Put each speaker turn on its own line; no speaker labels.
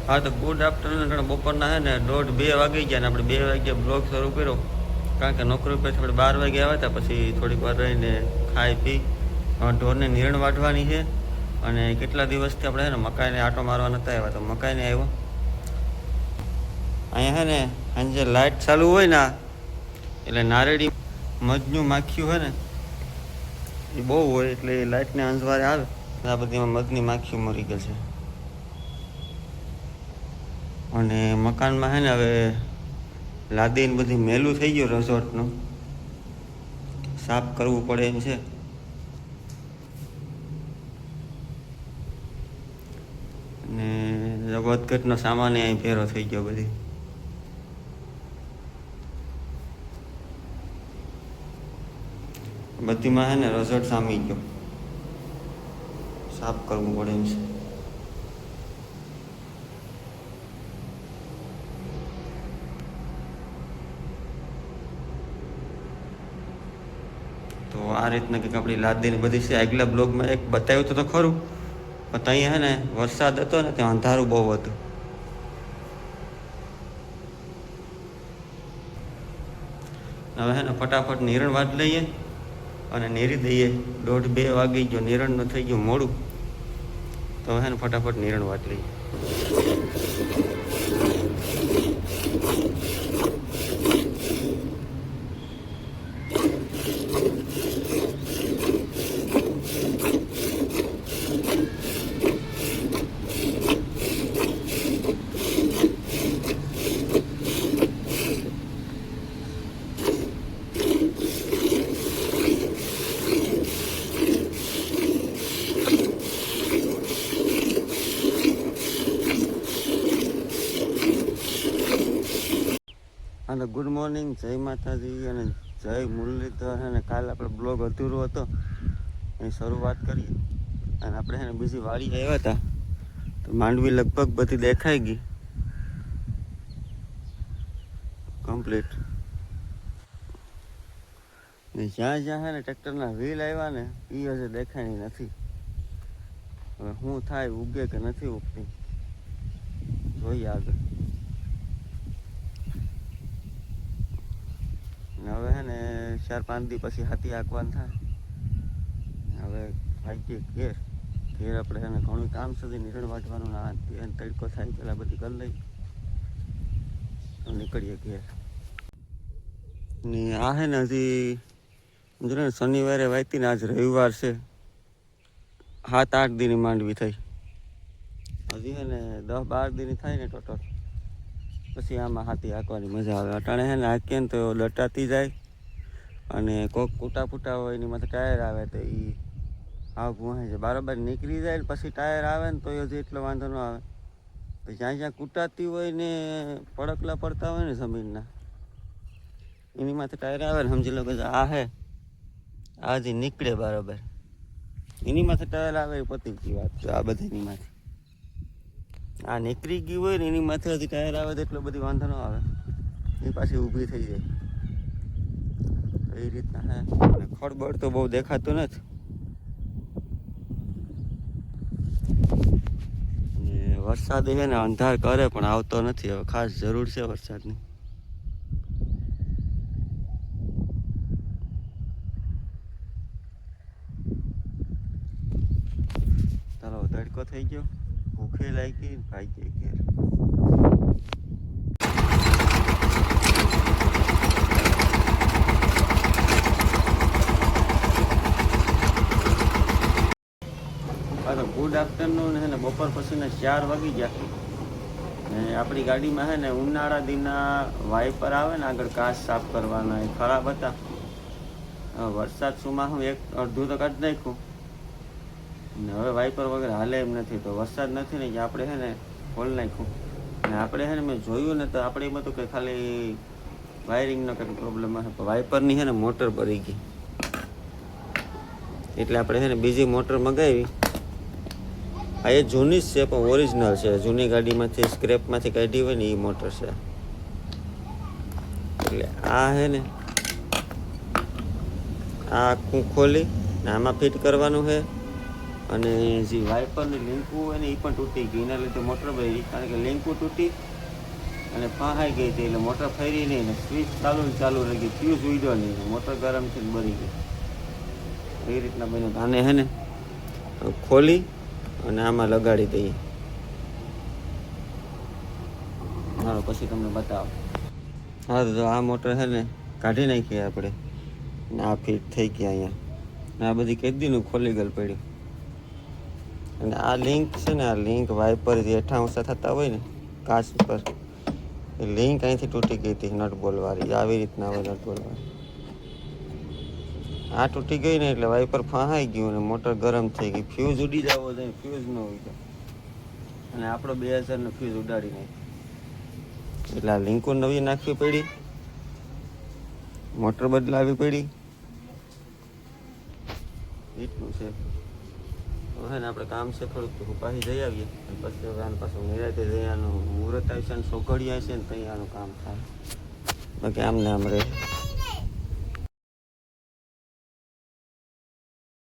હા તો good afternoon. બપોરના છે ને 1:30-2 વાગી ગયા ને આપણે 2 વાગ્યા બ્લોગ શરૂ કર્યો. કારણ કે નોકરી પરથી આપણે 12 વાગે આવ્યા હતા. પછી થોડીક વાર રહીને ખાઈ પી ઢોરને નિરણ વાઢવાની છે. અને કેટલા દિવસથી આપણે છે ને મકાઈને આંટો મારવા નહોતા આવ્યા તો મકાઈને આવ્યો. અહીંયા છે ને સાંજે લાઇટ ચાલુ હોય ને એટલે નારેડી મધનું માખીયું હોય ને એ બહુ હોય એટલે લાઇટને અંજવારે આવે. આ બધીમાં મધની માખીઓ મરી ગઈ છે. અને મકાનમાં છે ને હવે લાદીને બધી મેલું થઈ ગયું. રિસોર્ટનું સાફ કરવું પડે એમ છે. અને વધઘટનો સામાન અહીં ભેરો થઈ ગયો બધી. બધીમાં છે ને રિસોર્ટ સામી ગયો. સાફ કરવું પડે એમ છે. તો આ રીતના કંઈક આપણી લાદીને બધી છે. આગલા બ્લોગમાં એક બતાવ્યું તો ખરું, પણ ત્યાં છે ને વરસાદ હતો ને ત્યાં અંધારું બહુ હતું. હવે છે ને ફટાફટ નિરણ વાટ લઈએ અને નેરી દઈએ. 1:30-2 વાગી ગયો. નિરણનું થઈ ગયું મોડું તો છે ને ફટાફટ નિરણ વાટ લઈએ. હાલો, ગુડ મોર્નિંગ, જય માતાજી અને જય મુરલીધર. અને કાલે આપણે બ્લોગ અધૂરો હતો એની શરૂઆત કરીએ. અને આપણે છે ને બીજી વાડી આવ્યા હતા તો માંડવી લગભગ બધી દેખાઈ ગઈ કમ્પ્લીટ. ને જ્યાં જ્યાં છે ને ટ્રેક્ટરના વ્હીલ આવ્યા ને એ હજુ દેખાણી નથી. હવે શું થાય, ઉગે કે નથી ઉગતી જોઈએ આગળ. હવે છે ને 4-5 દી પછી હાથી હાંકવાનું થાય. હવે ભાઈ ઘેર આપણે છે ને ઘણું કામ સુધી નિરણ વાટવાનું ના તડકો થાય પેલા બધી કરી લઈ તો નીકળીએ ઘેર. ને આ છે ને હજી જો ને શનિવારે વાંચી ને આજ રવિવાર છે. 7-8 દીની માંડવી થઈ. હજી છે ને 10-12 દીની થાય ને ટોટલ પછી આમાં હાથી હાંકવાની મજા આવે. અટાણે છે ને હાંકીએ ને તો લટાતી જાય અને કોક કૂટા ફૂટા હોય એની માથે ટાયર આવે તો એ હાવ ભૂહાય છે. બરાબર નીકળી જાય ને પછી ટાયર આવે ને તો હજી એટલો વાંધો ન આવે. તો જ્યાં જ્યાં કૂટાતી હોય ને પડકલા પડતા હોય ને જમીનના એની માથે ટાયર આવે ને સમજી લો કે આ હે આ હજી નીકળે બરાબર એની માથે ટાયર આવે એ પતી ગઈ વાત. આ બધાની માથે આ નીકળી ગયું હોય ને એની માથે હજી ટાયર આવે તો એટલો બધી વાંધો ન આવે. એ પાછી ઊભી થઈ જાય એ રીતના હે. ખડબડ તો બહુ દેખાતું નથી. વરસાદ છે ને અંધાર કરે પણ આવતો નથી. હવે ખાસ જરૂર છે વરસાદની. ચાલો, તડકો થઈ ગયો, ભૂખે લાગી, ભાઈ ગઈ ઘેર. ગુડ આફ્ટરનૂન છે ને બપોર પછીના 4 વાગી ગયા. ને આપણી ગાડીમાં છે ને ઉનાળા દીના વાઇપર આવે ને આગળ કાચ સાફ કરવાના એ ખરાબ હતા. વરસાદ સુમાં હું અડધું તો કાઢી નાખ્યું ને હવે વાઇપર વગર હાલે એમ નથી. તો વરસાદ નથી ને કે આપણે છે ને ખોલી નાખ્યું. ને આપણે છે ને મેં જોયું ને તો આપણે એમાં તો કંઈ ખાલી વાયરિંગનો કંઈક પ્રોબ્લેમ હશે. વાઇપરની છે ને મોટર ભરી ગઈ એટલે આપણે છે ને બીજી મોટર મગાવી. આ એ જૂની જ છે પણ ઓરિજિનલ છે. જૂની ગાડીમાંથી સ્ક્રેપમાંથી કાઢી હોય ને એ મોટર છે. એટલે આ છે ને આ આખું ખોલી ને આમાં ફિટ કરવાનું છે અને જે વાઇપરની લિંકું હોય ને એ પણ તૂટી ગઈ, એના લીધે મોટર બળી. કારણ કે લિંકું તૂટી અને ફાહાઈ ગઈ હતી એટલે મોટર ફરી નહીં ને સ્વિચ ચાલુ રહી ગઈ, ફ્યુઝ ઉડ્યો નહીં, મોટર ગરમ થઈને બળી ગઈ. એ રીતના બન્યું. આને હે ને ખોલી અને આમાં લગાડી દઈએ. હાલો પછી તમને બતાવો. હા તો આ મોટર છે ને કાઢી નાખીએ આપણે, આ ફિટ થઈ ગયા અહીંયા. આ બધી કેદીનું ખોલી ગયેલ પડ્યું. અને આ લિંક છે ને, આ લિંક વાઇપર જે હેઠા ઊંચા થતા હોય ને કાચ પર, એ લિંક અહીંથી તૂટી ગઈ હતી નટ બોલવાળી. આવી રીતના હોય નટ બોલવાળી. આ તૂટી ગઈ ને એટલે વાઇપર ફાહાઈ ગયું અને મોટર ગરમ થઈ ગઈ. ફ્યુઝ ઉડી જવો જોઈએ, ફ્યુઝ ન ઉડ્યો અને આપણો 2000નો ફ્યુઝ ઉડાડી નાખ્યો. એટલે આ લિંકો નવી નાખવી પડી, મોટર બદલાવી પડી, એટલું છે. હવે ને આપણે કામ છે થોડુંક પાછી જઈ આવીએ પછી હવે આને પાછું નિરાતે જઈ આનું મુહૂર્ત આવશે ને સોગડિયા છે ને ત્યાં આનું કામ થાય. બાકી આમને આમ રહે.